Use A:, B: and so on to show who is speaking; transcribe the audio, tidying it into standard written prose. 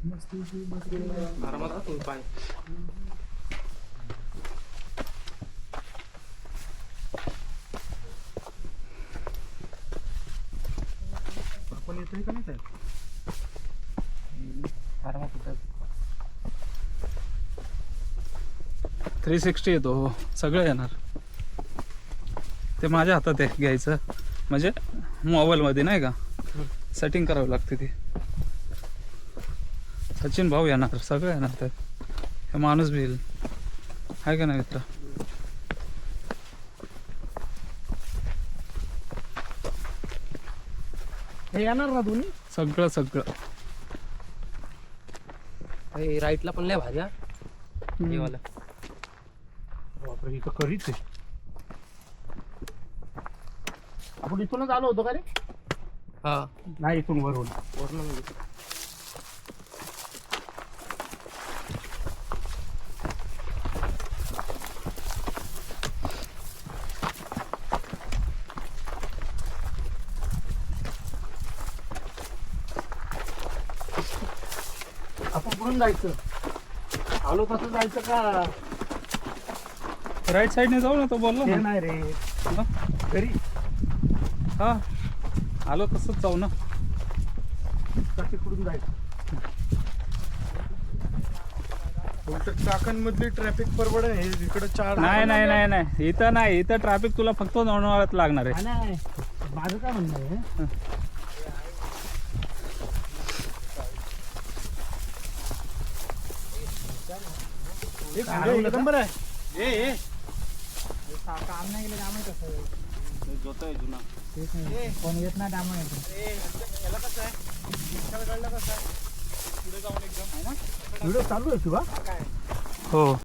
A: आरामात राहतो पाय. आपण येतोय का नाही साहेब? आरामात होतात.
B: 360 येतो हो, सगळं येणार. ते माझ्या हातात आहे घ्यायचं, म्हणजे मोबाईलमध्ये नाही का सेटिंग करावी लागते ती. सचिन भाऊ येणार, सगळं येणार त्यात. हे माणूस बी येईल, आहे का नाही मित्र?
A: हे येणार ना दोन्ही.
B: सगळं सगळं.
A: राईटला पण लय भारी हा. हे वाला.
C: बापरे, इथं करीच आहे. आपण इथूनच आलो होतो का रे?
A: हा
C: नाही, इथून वरून.
A: वरून म्हणजे.
C: आपण कुठून जायचं? आलो तसं जायचं का?
B: राईट साईडने जाऊ ना, तो बोललो
C: ते
B: ना.
C: नाही रे,
B: हा?
C: घरी
B: हा, आलो तसंच जाऊ ना.
C: कसे कुठून जायचं?
D: चाकणमधली ट्रॅफिक परवडे आहे इकडे 4.
B: नाही नाही नाही नाही, इथं नाही. इथं ट्रॅफिक तुला फक्त लोणावळ्यात लागणार आहे.
C: नाही, माझं काय म्हणणं आहे,
D: एक नंबर आहे. ए
C: काम नाही गेलं, काम कसं
B: जोतोय जुना.
C: कोण येत नाही, काम आहे.
D: याला कसं आहे, विशालगडला कसं आहे, पुढे जाऊन एकदम आहे ना.
C: व्हिडिओ चालू आहे शिवा.
B: हो.